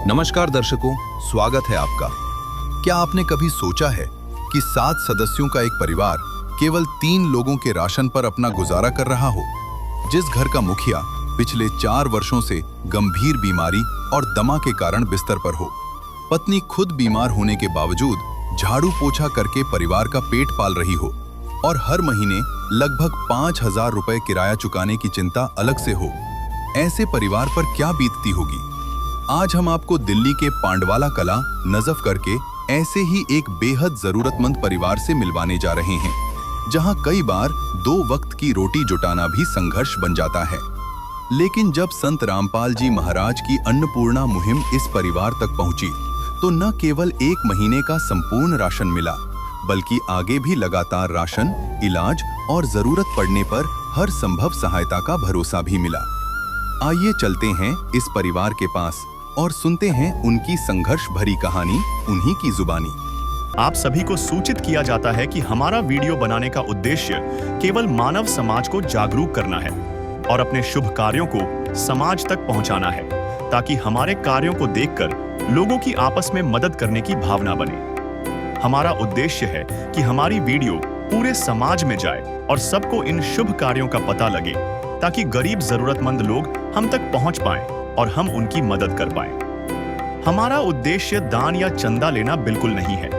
नमस्कार दर्शकों, स्वागत है आपका। क्या आपने कभी सोचा है कि 7 सदस्यों का एक परिवार केवल 3 लोगों के राशन पर अपना गुजारा कर रहा हो? जिस घर का मुखिया पिछले 4 वर्षों से गंभीर बीमारी और दमा के कारण बिस्तर पर हो, पत्नी खुद बीमार होने के बावजूद झाड़ू पोछा करके परिवार का पेट पाल रही हो और हर महीने लगभग 5,000 रुपए किराया चुकाने की चिंता अलग से हो, ऐसे परिवार पर क्या बीतती होगी? आज हम आपको दिल्ली के पांडवाला कला नजफ करके ऐसे ही एक बेहद जरूरतमंद परिवार से मिलवाने जा रहे हैं, जहां कई बार 2 वक्त की रोटी जुटाना भी संघर्ष बन जाता है। लेकिन जब संत रामपाल जी महाराज की अन्नपूर्णा मुहिम इस परिवार तक पहुंची, तो न केवल 1 महीने का संपूर्ण राशन मिला, बल्कि आगे भी लगातार राशन, इलाज और जरूरत पड़ने पर हर संभव सहायता का भरोसा भी मिला। आइए चलते हैं इस परिवार के पास और सुनते हैं उनकी संघर्ष भरी कहानी उन्हीं की जुबानी। आप सभी को सूचित किया जाता है कि हमारा वीडियो बनाने का उद्देश्य केवल मानव समाज को जागरूक करना है और अपने शुभ कार्यों को समाज तक पहुंचाना है, ताकि हमारे कार्यों को देखकर लोगों की आपस में मदद करने की भावना बने। हमारा उद्देश्य है कि हमारी वीडियो पूरे समाज में जाए और सबको इन शुभ कार्यों का पता लगे, ताकि गरीब जरूरतमंद लोग हम तक पहुंच पाएं और हम उनकी मदद कर पाएं। हमारा उद्देश्य दान या चंदा लेना बिल्कुल नहीं है।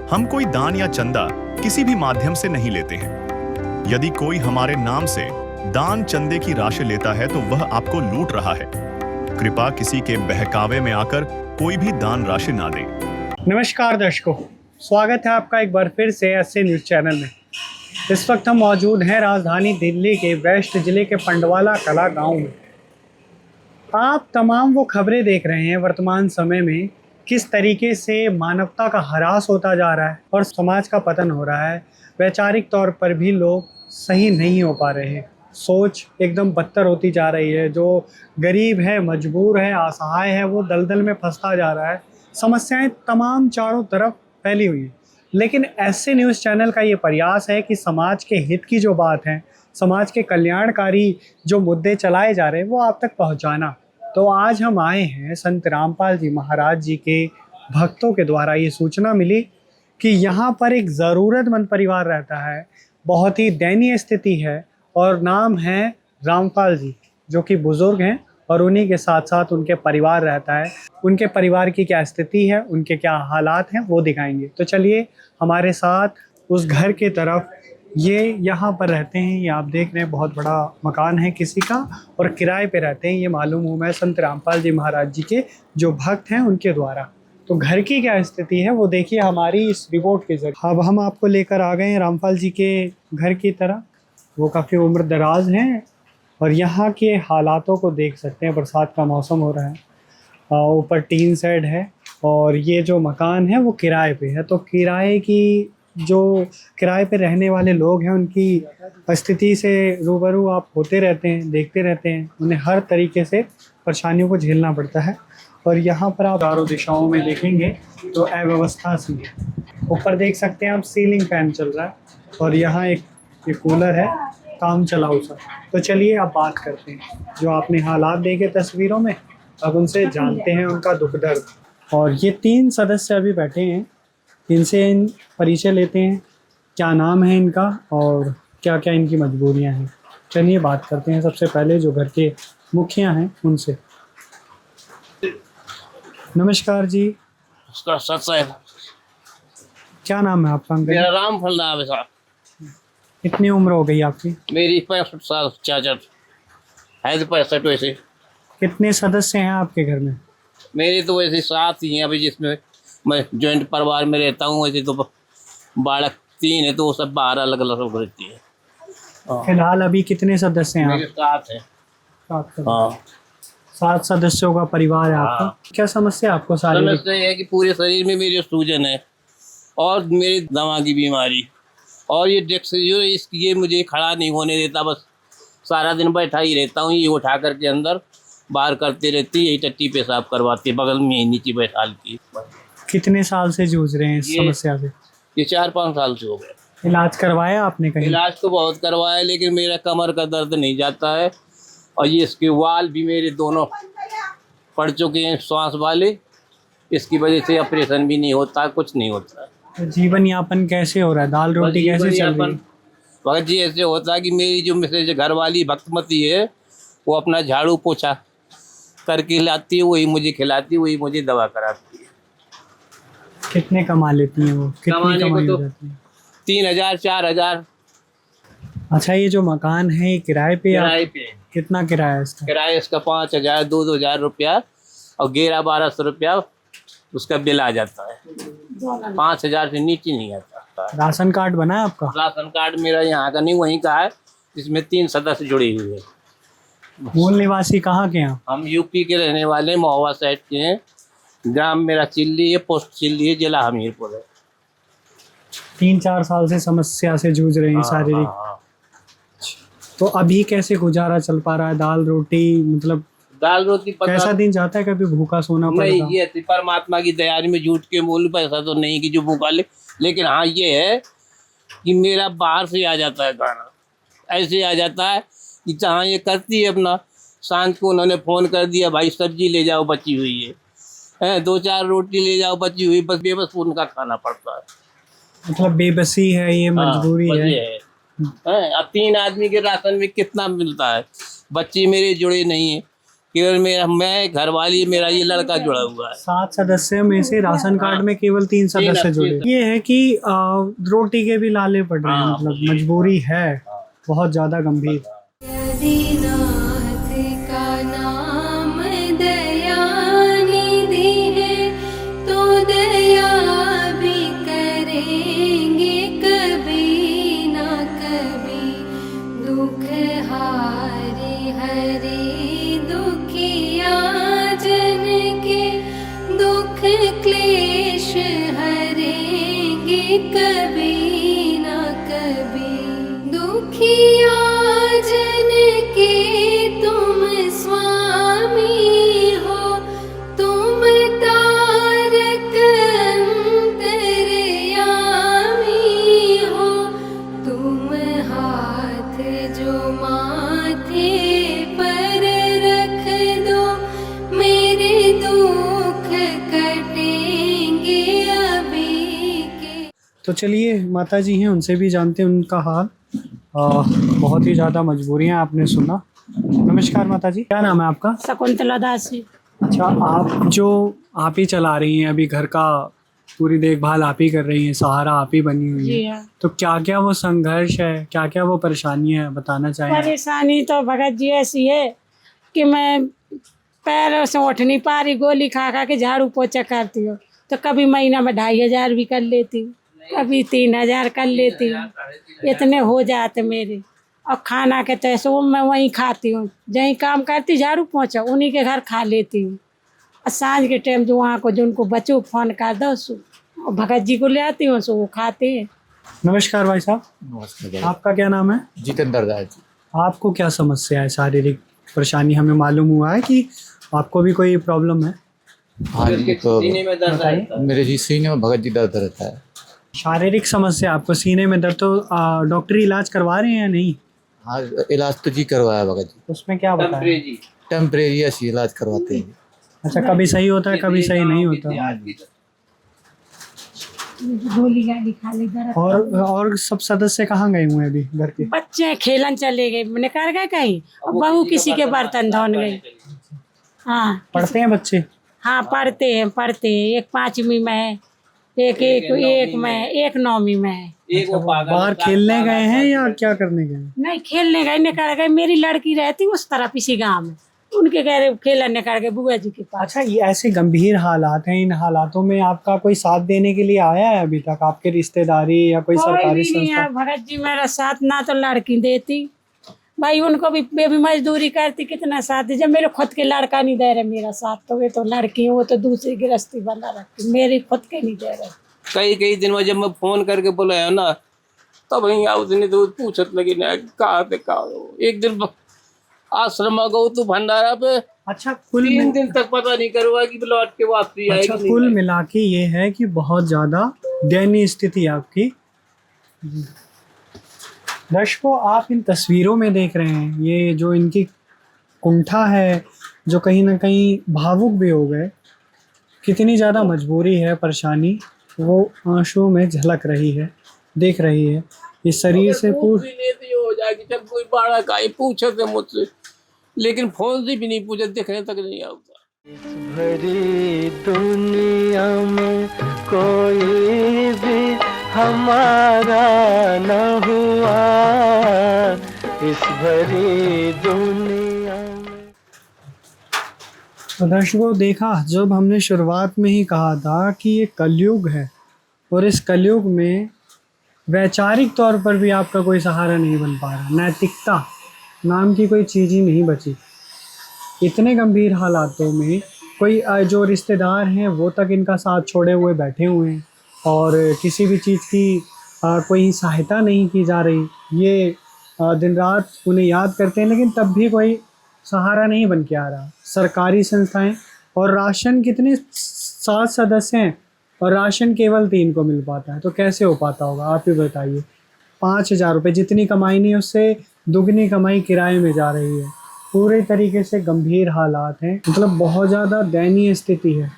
हम कोई दान या चंदा किसी भी माध्यम से नहीं लेते हैं। यदि कोई हमारे नाम से दान चंदे की राशि लेता है तो वह आपको लूट रहा है। कृपया किसी के बहकावे में आकर कोई भी दान राशि ना दे। नमस्कार दर्शकों, स्वागत है आपका एक बार फिर से एसए न्यूज़ चैनल में। इस वक्त हम मौजूद हैं राजधानी दिल्ली के वेस्ट जिले के पांडवाला कला गांव में। आप तमाम वो खबरें देख रहे हैं वर्तमान समय में किस तरीके से मानवता का ह्रास होता जा रहा है और समाज का पतन हो रहा है। वैचारिक तौर पर भी लोग सही नहीं हो पा रहे हैं, सोच एकदम बदतर होती जा रही है। जो गरीब है, मजबूर है, असहाय है, वो दलदल में फंसता जा रहा है। समस्याएं तमाम चारों तरफ फैली हुई हैं। लेकिन एसए न्यूज़ चैनल का ये प्रयास है कि समाज के हित की जो बात है, समाज के कल्याणकारी जो मुद्दे चलाए जा रहे हैं, वो आप तक पहुंचाना। तो आज हम आए हैं, संत रामपाल जी महाराज जी के भक्तों के द्वारा ये सूचना मिली कि यहाँ पर एक ज़रूरतमंद परिवार रहता है, बहुत ही दयनीय स्थिति है और नाम है रामपाल जी, जो कि बुज़ुर्ग हैं और उन्हीं के साथ साथ उनके परिवार रहता है। उनके परिवार की क्या स्थिति है, उनके क्या हालात हैं, वो दिखाएंगे। तो चलिए हमारे साथ उस घर के तरफ। ये यहाँ पर रहते हैं, ये आप देख रहे हैं, बहुत बड़ा मकान है किसी का और किराए पे रहते हैं। ये मालूम हुआ है संत रामपाल जी महाराज जी के जो भक्त हैं उनके द्वारा। तो घर की क्या स्थिति है वो देखिए हमारी इस रिपोर्ट के जरिए। अब हम आपको लेकर आ गए हैं रामपाल जी के घर की तरफ। वो काफ़ी उम्र दराज हैं और यहाँ के हालातों को देख सकते हैं। बरसात का मौसम हो रहा है, ऊपर टीन शेड है और ये जो मकान है वो किराए पे है। तो किराए की जो किराए पे रहने वाले लोग हैं, उनकी स्थिति से रूबरू आप होते रहते हैं, देखते रहते हैं। उन्हें हर तरीके से परेशानियों को झेलना पड़ता है। और यहाँ पर आप चारों दिशाओं में देखेंगे तो अव्यवस्था सी है। ऊपर देख सकते हैं आप, सीलिंग फैन चल रहा है और यहाँ एक कूलर है, काम चलाऊ सा। तो चलिए अब बात करते हैं, जो आपने हालात देखे तस्वीरों में, अब उनसे जानते हैं उनका दुख दर्द। और ये 3 सदस्य अभी बैठे हैं, इनसे परिचय लेते हैं, क्या नाम है इनका और क्या क्या इनकी मजबूरियां हैं। चलिए बात करते हैं सबसे पहले जो घर के मुखिया हैं उनसे। नमस्कार जी। उसका सच है। क्या नाम है आपका? मेरा रामफल नाम है साहब। कितनी उम्र हो गई आपकी? मेरी 65 साल चाचा है, तो 65 वैसे। कितने सदस्य हैं आपके घर में? मेरे तो वैसे 7 ही हैं अभी, जिसमें मैं जॉइंट परिवार में रहता हूँ। वैसे तो बालक 3 है, तो वो सब बाहर अलग अलग रहती है। फिलहाल अभी कितने सदस्य हैं मेरे आप? 7 है। 7 सदस्यों का परिवार है आपका। क्या समस्या है आपको? समस्या ये है कि पूरे शरीर में मेरे सूजन है और मेरी दमा की बीमारी, और ये डेस्क जो ये मुझे खड़ा नहीं होने देता। बस सारा दिन बैठा ही रहता हूँ। ये उठा करके अंदर बाहर करते रहती है, यही टट्टी पेशाब करवाती है, बगल में ही नीचे बैठा लेती है। कितने साल से जूझ रहे हैं इस समस्या से? ये 4-5 साल से हो गए। इलाज करवाया आपने कहीं? इलाज तो बहुत करवाया, लेकिन मेरा कमर का दर्द नहीं जाता है। और ये इसके वाल भी मेरे दोनों पड़ चुके हैं श्वास वाले, इसकी वजह से ऑपरेशन भी नहीं होता, कुछ नहीं होता। तो जीवन यापन कैसे हो रहा है, दाल रोटी कैसे चल रही है? भगत जी ऐसे होता है कि मेरी जो मिसेज घर वाली भक्तमती है, वो अपना झाड़ू पोछा करके लाती है, वही मुझे खिलाती है, वही मुझे दवा कराती है। कितने कमा लेती हैं वो, कितनी कमाने को कमाई हो तो जाती है? 3,000 4,000 अच्छा, ये जो मकान है ये किराए पे किराए पे। कितना किराया है इसका? किराया इसका 5,000 2,000 रुपया और 1100-1200 रुपया उसका बिल आ जाता है। 5,000 से नीचे नहीं आता। राशन कार्ड बना है आपका? राशन कार्ड मेरा यहाँ का नहीं, वहीं का है, जिसमें 3 सदस्य जुड़े हुए हैं। मूल निवासी कहाँ के हैं? हम यूपी के रहने वाले, महुआ साइड के हैं। ग्राम मेरा चिल्ली है, पोस्ट चिल्ली है, जिला हमीरपुर है। 3-4 साल से समस्या से जूझ रहे हैं शारीरिक। हाँ। तो अभी कैसे गुजारा चल पा रहा है? दाल रोटी मतलब दाल रोटी कैसा दिन जाता है? कभी भूखा सोना नहीं, पड़ता? ये परमात्मा की दयारी में झूठ के मूल पैसा तो नहीं कि जो भूखा ले, लेकिन हाँ ये है कि मेरा बाहर से आ जाता है खाना, ऐसे आ जाता है कि जहाँ ये करती है अपना, सांझ को उन्होंने फ़ोन कर दिया, भाई सब्जी ले जाओ बची हुई है, 2-4 रोटी ले जाओ बची हुई, बस बेबस उनका खाना पड़ता है। मतलब बेबसी है ये, मजबूरी हाँ, है। ये है। अब 3 आदमी के राशन में कितना मिलता है? बच्चे मेरे जुड़े नहीं है, केवल मेरा, मैं, घर वाली, मेरा ये लड़का जुड़ा हुआ है। 7 सदस्य में से राशन कार्ड में केवल 3 सदस्य जुड़े। ये है कि रोटी के भी लाले पड़ रहे हैं, मतलब मजबूरी है बहुत ज्यादा गंभीर। दीनाथ का नाम दयानिधि है, तो दया भी करेंगे कभी ना कभी। दुख हारे हरे दुखिया जन के, दुख क्लेश हरेंगे कभी ना कभी। दुखिया जन के तुम स्वामी हो, तुम तारक अंतर्यामी हो। तुम हाथ जो माथे पर रख दो, मेरे दुख कटेंगे अभी के। तो चलिए, माता जी हैं, उनसे भी जानते हैं उनका हाल। बहुत ही ज़्यादा मजबूरियाँ आपने सुना। नमस्कार माता जी, क्या नाम है आपका? शकुंतला दासी। अच्छा, आप ही चला रही हैं अभी घर का, पूरी देखभाल आप ही कर रही हैं, सहारा आप ही बनी हुई जी है। हाँ। तो क्या क्या वो संघर्ष है, क्या क्या वो परेशानी है, बताना चाहेंगे? परेशानी तो भगत जी ऐसी है कि मैं पैरों से उठ नहीं पा रही, गोली खा खा के झाड़ू पोछा करती हूँ, तो कभी महीना में 2,500 भी कर लेती हूँ, कभी 3,000 कर लेती हूँ, इतने हो जाते मेरे। और खाना के तो ऐसे मैं वहीं खाती हूँ, जहीं काम करती झाड़ू पोछा उन्हीं के घर खा लेती हूँ। और सांझ के टाइम जो वहाँ को जिनको बच्चों को फ़ोन कर दो, सो और भगत जी को ले आती हूँ, सो वो खाते हैं। नमस्कार भाई साहब, नमस्कार। आपका क्या नाम है? जितेंद्र राय जी। आपको क्या समस्या है, शारीरिक परेशानी? हमें मालूम हुआ है कि आपको भी कोई प्रॉब्लम है। हाँ जी, तो सीने में दर्द बताइए। रहता है। मेरे जी सीने में भगत जी दर्द रहता है। शारीरिक समस्या, आपको सीने में दर्द, तो डॉक्टरी इलाज करवा रहे हैं या नहीं? हाँ, इलाज तो जी करवाया भगत जी, उसमें क्या बताया? टेम्परेरी। टेम्परेरी ऐसी इलाज करवाते हैं। अच्छा, कभी सही होता है, कभी सही नहीं होता। गोली गाली खा ले दर्द। और सब सदस्य कहाँ गए हुए हैं अभी घर के? बच्चे खेलन चले गए, निकल गए कहीं, और बहू किसी के बर्तन धोने गई। हाँ पढ़ते हैं बच्चे? हाँ, पढ़ते हैं। एक 5वीं में है, एक में है, एक 9वीं में है। एक वो पागल बाहर खेलने गए हैं या क्या करने गए हैं? नहीं खेलने गए, निकल गए। मेरी लड़की रहती उस तरफ इसी गांव में, उनके घर खेलने निकल गए बुआ जी के पास। अच्छा, ये ऐसे गंभीर हालात हैं, इन हालातों में आपका कोई साथ देने के लिए आया है अभी तक? आपके रिश्तेदारी या कोई कोई सरकारी भी नहीं संस्था? है भगत जी मेरा साथ, ना तो लड़की देती भाई, उनको भी वे भी मजदूरी करती, कितना साथ दे। जब मेरे खुद के लड़का नहीं दे रहे मेरा साथ, तो वे तो लड़की है, वो तो दूसरी गृहस्थी बना रखती, मेरे खुद के नहीं दे रहे। कई दिन में जब मैं फोन करके बुलाया ना, तब भैया उसने तो पूछत लगी ना कहाँ पे कहाँ हो। एक दिन आश्रम में गो तो भंडारा पे, अच्छा, कुल 3 दिन तक पता नहीं करवा कि लौट के वापसी आएगी। अच्छा, कुल मिला के ये है कि बहुत ज़्यादा दयनीय स्थिति है आपकी। दर्शकों, आप इन तस्वीरों में देख रहे हैं, ये जो इनकी कुंठा है, जो कहीं ना कहीं भावुक भी हो गए। कितनी ज़्यादा मजबूरी है, परेशानी वो आंसुओं में झलक रही है, देख रही है। इस शरीर से पूछ भी लेती हो जाके, चल कोई बड़ा काई पूछे थे मुझसे, लेकिन फोन से भी नहीं पूछे, देखने तक नहीं आता। भरी दुनिया में कोई भी हमारा न हुआ, इस भरी दुनिया में। तो दर्शकों, देखा जब हमने शुरुआत में ही कहा था कि ये कलयुग है और इस कलयुग में वैचारिक तौर पर भी आपका कोई सहारा नहीं बन पा रहा, नैतिकता नाम की कोई चीज़ ही नहीं बची। इतने गंभीर हालातों में कोई जो रिश्तेदार हैं वो तक इनका साथ छोड़े हुए बैठे हुए हैं और किसी भी चीज़ की कोई सहायता नहीं की जा रही। ये दिन रात उन्हें याद करते हैं, लेकिन तब भी कोई सहारा नहीं बन के आ रहा। सरकारी संस्थाएं और राशन, कितने 7 सदस्य हैं और राशन केवल 3 को मिल पाता है, तो कैसे हो पाता होगा आप ही बताइए। 5,000 रुपये जितनी कमाई नहीं, उससे दुगनी कमाई किराए में जा रही है। पूरे तरीके से गंभीर हालात हैं, मतलब बहुत ज़्यादा दयनीय स्थिति है।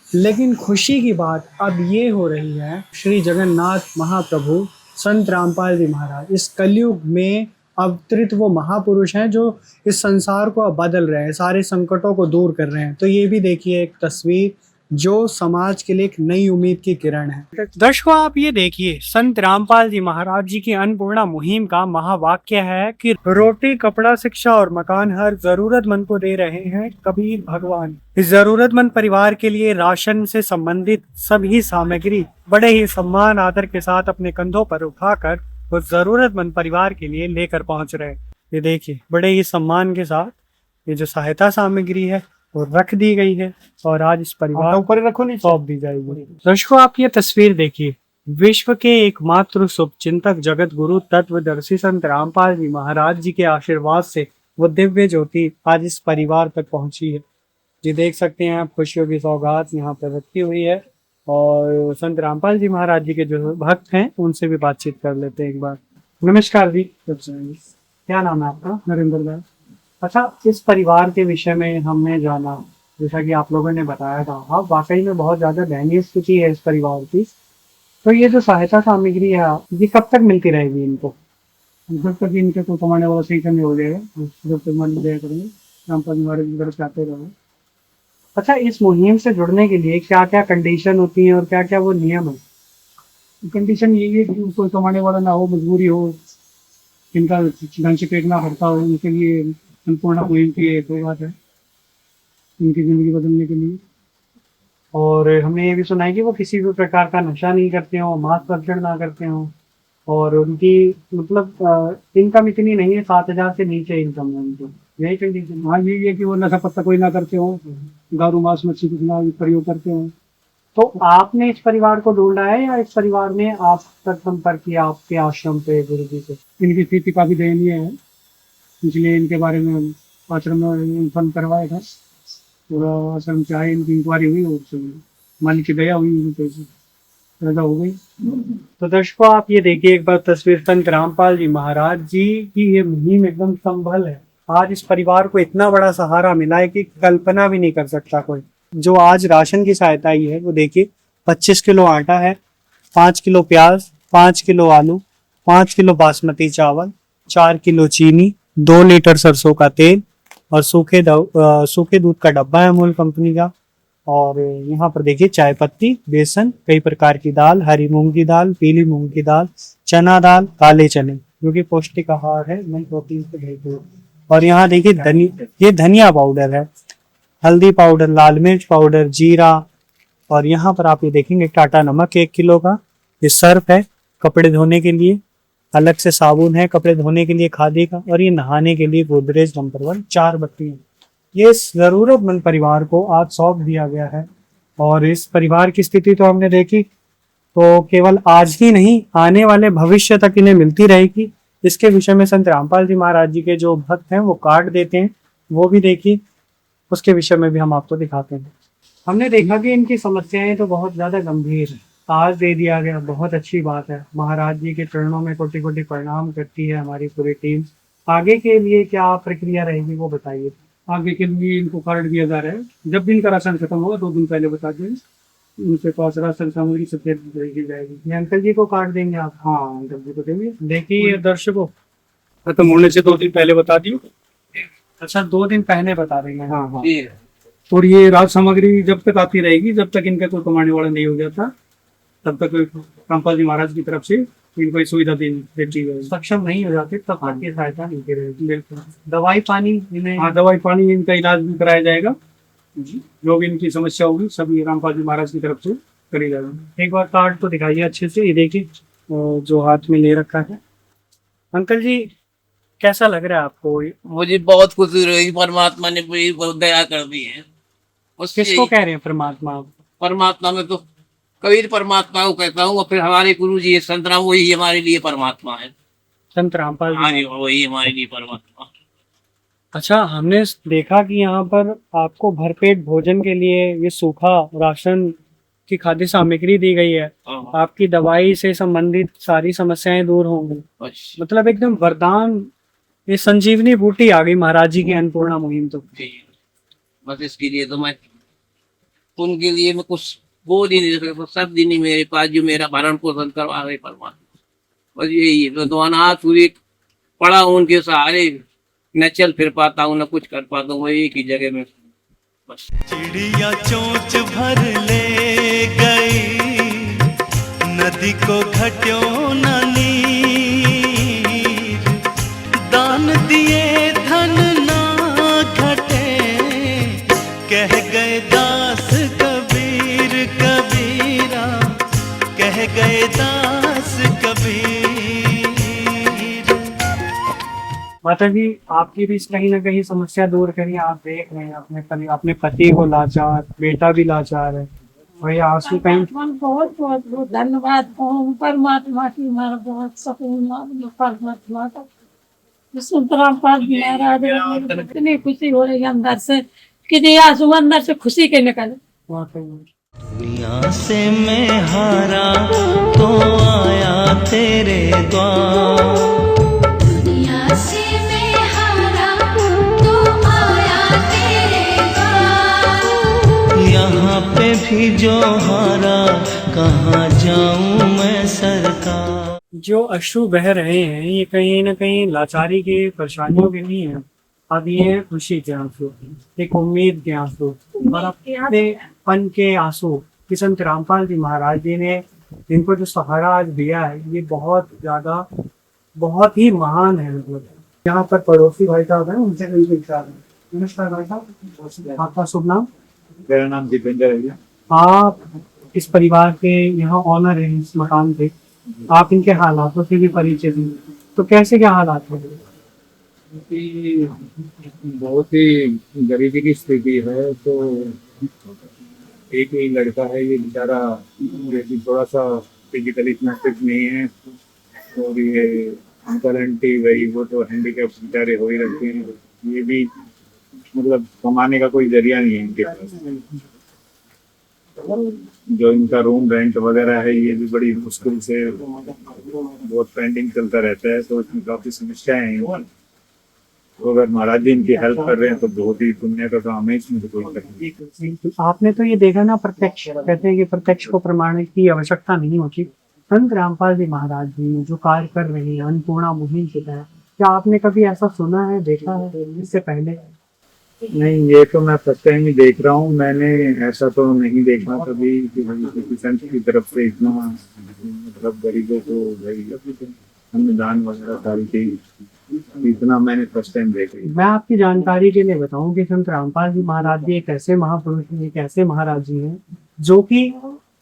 लेकिन खुशी की बात अब ये हो रही है, श्री जगन्नाथ महाप्रभु संत रामपाल जी महाराज इस कलयुग में अवतरित वो महापुरुष हैं जो इस संसार को अब बदल रहे हैं, सारे संकटों को दूर कर रहे हैं। तो ये भी देखिए एक तस्वीर जो समाज के लिए एक नई उम्मीद की किरण है। दर्शकों, आप ये देखिए, संत रामपाल जी महाराज जी की अन्नपूर्णा मुहिम का महावाक्य है कि रोटी, कपड़ा, शिक्षा और मकान हर जरूरतमंद को दे रहे हैं कबीर भगवान। इस जरूरतमंद परिवार के लिए राशन से संबंधित सभी सामग्री बड़े ही सम्मान आदर के साथ अपने कंधों पर उठाकर उस जरूरतमंद परिवार के लिए लेकर पहुंच रहे हैं। ये देखिए, बड़े ही सम्मान के साथ ये जो सहायता सामग्री है वो रख दी गई है और आज इस परिवार ऊपर रखो नहीं सौंप दी जाएगी। दर्शकों, आप ये तस्वीर देखिए, विश्व के एकमात्र शुभ चिंतक, जगत गुरु, तत्वदर्शी संत रामपाल जी महाराज जी के आशीर्वाद से वो दिव्य ज्योति आज इस परिवार तक पहुंची है। जी देख सकते हैं आप, खुशियों की सौगात यहाँ पर रखी हुई है और संत रामपाल जी महाराज जी के जो भक्त हैं उनसे भी बातचीत कर लेते हैं एक बार। नमस्कार जी, क्या नाम है आपका? नरेंद्र दास। अच्छा, इस परिवार के विषय में हमने जाना, जैसा कि आप लोगों ने बताया था, हाँ वाकई में बहुत ज़्यादा दयनीय स्थिति है इस परिवार की। तो ये जो सहायता सामग्री है ये कब तक मिलती रहेगी इनको? जब तक इनके को कमाने वाला सही नहीं हो जाएगा, जब तक मन दया करेंगे, रामपाल महाराज चाहते रहो। अच्छा, इस मुहिम से जुड़ने के लिए क्या क्या कंडीशन होती है और क्या क्या वो नियम है? कंडीशन यही है कि कोई कमाने वाला ना हो, मजबूरी हो, इनका ढंग से पेट ना भरता हो, उनके लिए संपूर्ण मुहिम की एक बात है उनकी ज़िंदगी बदलने के लिए। और हमने ये भी सुना है कि वो किसी भी प्रकार का नशा नहीं करते हो, मांस भक्षण ना करते हो और उनकी मतलब इनकम इतनी नहीं है, 7,000 से नीचे इनकम है उनकी। यही कंडीशन। हाँ, यही है कि वो नशा पत्ता कोई ना करते हो, दारू मांस मच्छी कुछ ना प्रयोग करते हो। तो आपने इस परिवार को ढूंढा है या इस परिवार ने आप तक संपर्क किया आपके आश्रम पे गुरु जी से? इनकी स्थिति काफी दयनीय है, इसलिए इनके बारे में आश्रम में इन्फॉर्म करवाया था। पूरा आश्रम से आए, इनकी इंक्वायरी हुई और मालिक की दया हुई, पैदा हो गई। तो दर्शकों, आप ये देखिए एक बार तस्वीर, संत रामपाल जी महाराज जी की ये मुहिम एकदम संभल है। आज इस परिवार को इतना बड़ा सहारा मिला है कि कल्पना भी नहीं कर सकता कोई। जो आज राशन की सहायता आई है वो देखिए, 25 किलो आटा है, 5 किलो प्याज, 5 किलो आलू, 5 किलो बासमती चावल, 4 किलो चीनी, 2 लीटर सरसों का तेल और सूखे दूध का डब्बा है अमूल कंपनी का। और यहाँ पर देखिए चाय पत्ती, बेसन, कई प्रकार की दाल, हरी मूंग की दाल, पीली मूंग की दाल, चना दाल, काले चने, जो कि पौष्टिक आहार है, मैं प्रोटीन से भरपूर। और यहाँ देखिए ये धनिया पाउडर है, हल्दी पाउडर, लाल मिर्च पाउडर, जीरा। और यहाँ पर आप ये देखेंगे टाटा नमक 1 किलो का, ये सर्फ है कपड़े धोने के लिए, अलग से साबुन है कपड़े धोने के लिए खादी का, और ये नहाने के लिए गोदरेज नंबर 1 4 बत्तियां। ये जरूरतमंद परिवार को आज सौंप दिया गया है। और इस परिवार की स्थिति तो हमने देखी, तो केवल आज ही नहीं, आने वाले भविष्य तक इन्हें मिलती रहेगी। इसके विषय में संत रामपाल जी महाराज जी के जो भक्त हैं वो कार्ड देते हैं, वो भी देखिए, उसके विषय में भी हम आपको दिखाते हैं। हमने देखा कि इनकी समस्याएं तो बहुत ज्यादा गंभीर है, आज दे दिया गया, बहुत अच्छी बात है। महाराज जी के चरणों में कोटि कोटि प्रणाम करती है हमारी पूरी टीम। आगे के लिए क्या प्रक्रिया रहेगी वो बताइए। आगे के लिए इनको कार्ड दिया जा रहा है। जब भी इनका राशन खत्म होगा 2 दिन पहले बता दें, उनके पास राशन सामग्री सफेद की जाएगी। ये अंकल जी को कार्ड देंगे आप? हाँ, अंकल जी को देंगे। देखिए दर्शकों, खत्म होने से 2 दिन पहले बता दियो। अच्छा, 2 दिन पहले बता देंगे। हाँ हाँ। और ये राज सामग्री जब तक आती रहेगी, जब तक इनका कोई कमाने वाला नहीं हो जाता, तब तक रामपाल जी महाराज की तरफ से इनको सुविधा देती है। सक्षम नहीं हो जाते तब आपकी सहायता मिलती रहेगी। बिल्कुल। दवाई पानी इन्हें? हाँ, दवाई पानी इनका इलाज भी कराया जाएगा। जो भी इनकी समस्या होगी सभी रामपाल जी महाराज की तरफ से करी जाएगी। एक बार कार्ड तो दिखाइए अच्छे से, ये देखिए जो हाथ में ले रखा है। अंकल जी, कैसा लग रहा है आपको? मुझे बहुत खुशी रही, परमात्मा ने मुझे बहुत दया कर दी है। किसको कह रहे हैं परमात्मा? परमात्मा में तो कबीर परमात्मा को कहता हूँ, और फिर हमारे गुरु जी संत राम, वही हमारे लिए परमात्मा है। संत रामपाल हाँ जी, जी, वही हमारे लिए परमात्मा। अच्छा, हमने देखा कि यहाँ पर आपको भरपेट भोजन के लिए ये सूखा राशन की खाद्य सामग्री दी गई है। हाँ। आपकी दवाई से संबंधित सारी समस्याएं दूर होंगी। अच्छा। मतलब एकदम वरदान, ये संजीवनी बूटी आ गई महाराज जी की अन्नपूर्णा मुहिम। तो ठीक है। बस इसके लिए तो मैं उनके लिए मैं कुछ बोल ही नहीं सकता। सब दिन ही मेरे पास जो मेरा भरण पोषण करवा रहे परमात्मा, बस यही है। तो अनाथ हुए पड़ा हूँ उनके सहारे, न चल फिर पाता हूँ, न कुछ कर पाता हूँ, वही एक ही जगह में बस। चिड़िया चोंच भर ले गई, नदी को घट्यो न नीर, दान दिए धन ना घटे, कह गए दास कबीर कबीरा, कह गए दास कबीर। माता जी, आपकी भी कहीं ना कहीं समस्या दूर करिए। आप देख रहे हैं अपने पति को लाचार, बेटा भी लाचार है, वही आंसू कहीं। बहुत बहुत बहुत धन्यवाद ओम परमात्मा की, हमारा बहुत सकून परमात्मा का। रामपाल जी महाराज, इतनी खुशी हो रही है अंदर से कि ये आंसू अंदर से खुशी के निकले। दुनिया से मैं हारा तो आया तेरे द्वार, दुनिया से मैं हारा तो आया तेरे द्वार, यहाँ पे भी जो हारा कहाँ जाऊँ मैं सरकार। जो अश्रु बह रहे हैं ये कहीं ना कहीं लाचारी की परेशानियों के नहीं है। अब ये है खुशी के आंसू, एक उम्मीद के आंसू, और अपने पन के आंसू कि संत रामपाल जी महाराज जी ने इनको जो सहारा आज दिया है, ये बहुत ज्यादा, बहुत ही महान है। मतलब यहाँ पर पड़ोसी भाई साहब हैं, उनसे नमस्कार भाई साहब, आपका शुभ नाम? मेरा नाम दीपेंद्र है। आप इस परिवार के यहाँ ऑनर है, इस मकान पे, आप इनके हालातों से भी परिचय दें, तो कैसे क्या हालात है? बहुत ही गरीबी की स्थिति है। तो एक ही लड़का है, ये बेचारा थोड़ा सा फिजिकली इतना फिट नहीं है, और ये अंकल आंटी वही वो तो हैंडीकैप बेचारे हो ही रखते हैं। ये भी मतलब कमाने का कोई जरिया नहीं है इनके पास। जो इनका रूम रेंट वगैरह है, ये भी बड़ी मुश्किल से बहुत पेंडिंग चलता रहता है, तो इसमें काफी समस्याएं हैं। तो अगर महाराज जी इनकी हेल्प कर रहे हैं तो बहुत ही पुण्य का काम है, इसमें तो कोई नहीं। आपने तो ये देखा ना, प्रत्यक्ष, कहते हैं कि प्रत्यक्ष को प्रमाणित की आवश्यकता नहीं होती। संत रामपाल जी महाराज जी जो कार्य कर रहे हैं अन्नपूर्णा मुहिम के तहत, क्या आपने कभी ऐसा सुना है, देखा है इससे पहले? नहीं, ये तो मैं फर्स्ट टाइम ही देख रहा हूँ। मैंने ऐसा तो नहीं देखा कभी कि भाई किसी संत की तरफ से इतना मतलब गरीबों को भाई अन्नदान वगैरह सारी चीज, इतना मैंने फर्स्ट टाइम देखा। मैं आपकी जानकारी के लिए बताऊं कि संत रामपाल जी महाराज जी एक ऐसे महापुरुष हैं, एक ऐसे महाराज जी हैं जो कि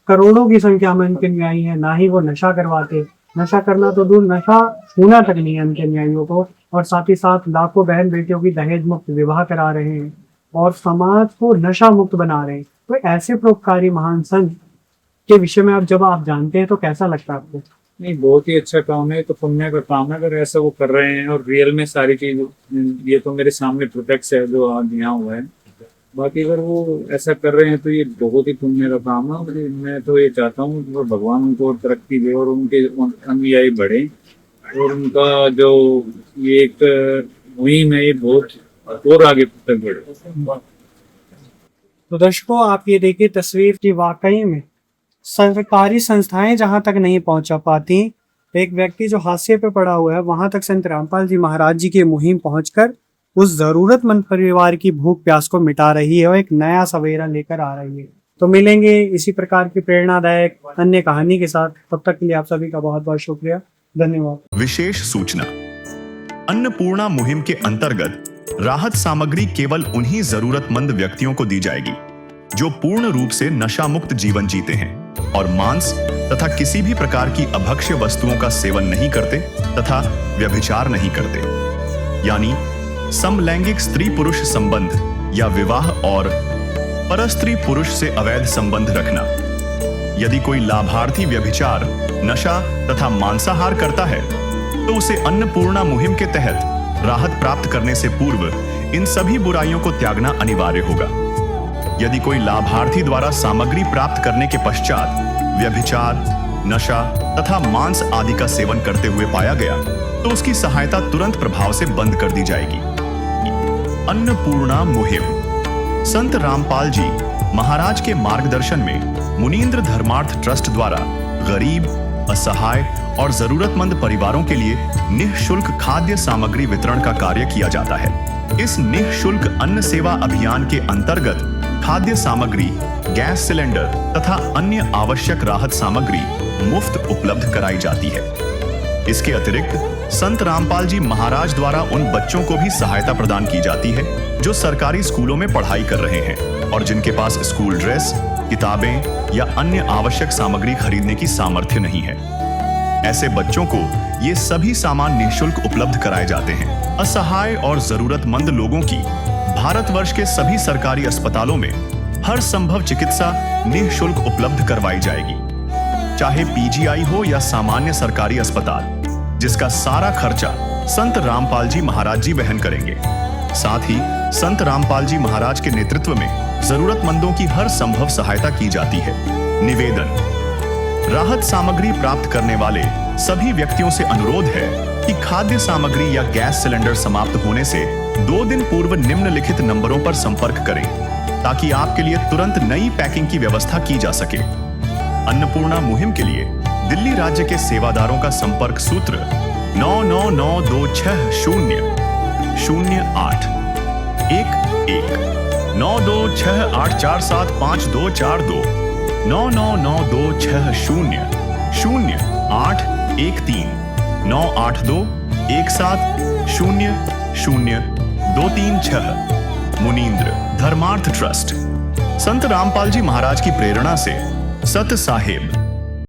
करोड़ों की संख्या में उनके न्यायी है। ना ही वो नशा करवाते, नशा करना तो दूर, नशा छूना तक नहीं है उनके न्यायियों को, और साथ ही साथ लाखों बहन बेटियों की दहेज मुक्त विवाह करा रहे हैं और समाज को नशा मुक्त बना रहे हैं। तो ऐसे परोपकारी महान संत के विषय में जब आप जानते हैं तो कैसा लगता है आपको? नहीं, बहुत ही अच्छा काम है, तो पुण्य का काम है अगर ऐसा वो कर रहे हैं। और रियल में सारी चीज ये तो मेरे सामने प्रत्यक्ष है जो आज यहाँ हुआ है। बाकी अगर वो ऐसा कर रहे हैं तो ये बहुत ही पुण्य का काम है। और मैं तो ये चाहता हूँ कि भगवान उनको तरक्की दे और उनके अनुयायी बढ़े, और उनका जो ये एक मुहिम है ये बहुत और आगे तक बढ़े। तो दर्शकों, आप ये देखिए तस्वीर की वाकई में सरकारी संस्थाएं जहां तक नहीं पहुंचा पाती, एक व्यक्ति जो हाशिए पे पड़ा हुआ है वहां तक संत रामपाल जी महाराज जी की मुहिम पहुंचकर उस जरूरतमंद परिवार की भूख प्यास को मिटा रही है और एक नया सवेरा लेकर आ रही है। तो मिलेंगे इसी प्रकार की प्रेरणादायक अन्य कहानी के साथ। तब तक के लिए आप सभी का बहुत बहुत शुक्रिया, धन्यवाद। विशेष सूचना, अन्नपूर्णा मुहिम के अंतर्गत राहत सामग्री केवल उन्हीं जरूरतमंद व्यक्तियों को दी जाएगी जो पूर्ण रूप से नशा मुक्त जीवन जीते हैं और मांस तथा किसी भी प्रकार की अभक्ष्य वस्तुओं का सेवन नहीं करते तथा व्यभिचार नहीं करते, यानी समलैंगिक स्त्री पुरुष संबंध या विवाह और परस्त्री पुरुष से अवैध संबंध रखना। यदि कोई लाभार्थी व्यभिचार, नशा तथा मांसाहार करता है तो उसे अन्नपूर्णा मुहिम के तहत राहत प्राप्त करने से पूर्व इन सभी बुराइयों को त्यागना अनिवार्य होगा। यदि कोई लाभार्थी द्वारा सामग्री प्राप्त करने के पश्चात व्यभिचार, नशा तथा मांस आदि का सेवन करते हुए पाया गया तो उसकी सहायता तुरंत प्रभाव से बंद कर दी जाएगी। अन्नपूर्णा मुहिम संत रामपाल जी महाराज के मार्गदर्शन में मुनींद्र धर्मार्थ ट्रस्ट द्वारा गरीब, असहाय और जरूरतमंद परिवारों के लिए निःशुल्क खाद्य सामग्री वितरण का कार्य किया जाता है। इस निःशुल्क अन्न सेवा अभियान के अंतर्गत खाद्य सामग्री, गैस सिलेंडर तथा अन्य आवश्यक राहत सामग्री मुफ्त उपलब्ध कराई जाती है। इसके अतिरिक्त संत रामपाल जी महाराज द्वारा उन बच्चों को भी सहायता प्रदान की जाती है जो सरकारी स्कूलों में पढ़ाई कर रहे हैं और जिनके पास स्कूल ड्रेस, किताबें या अन्य आवश्यक सामग्री खरीदने की सामर्थ्य नहीं है। ऐसे बच्चों को ये सभी सामान निःशुल्क उपलब्ध कराए जाते हैं। असहाय और जरूरतमंद लोगों की भारतवर्ष के सभी सरकारी अस्पतालों में हर संभव चिकित्सा निःशुल्क उपलब्ध करवाई जाएगी, चाहे पीजीआई हो या सामान्य सरकारी अस्पताल, जिसका सारा खर्चा संत रामपाल जी महाराज जी वहन करेंगे। साथ ही संत रामपाल जी महाराज के नेतृत्व में जरूरतमंदों की हर संभव सहायता की जाती है। निवेदन, राहत सामग्री प्राप्त करने वाले सभी व्यक्तियों से अनुरोध है कि खाद्य सामग्री या गैस सिलेंडर समाप्त होने से 2 दिन पूर्व निम्नलिखित नंबरों पर संपर्क करें ताकि आपके लिए तुरंत नई पैकिंग की व्यवस्था की जा सके। अन्नपूर्णा मुहिम के लिए दिल्ली राज्य के सेवादारों का संपर्क सूत्र 99926008 9268475242 9992600813 98217000236 मुनींद्र धर्मार्थ ट्रस्ट। संत रामपाल जी महाराज की प्रेरणा से सत साहेब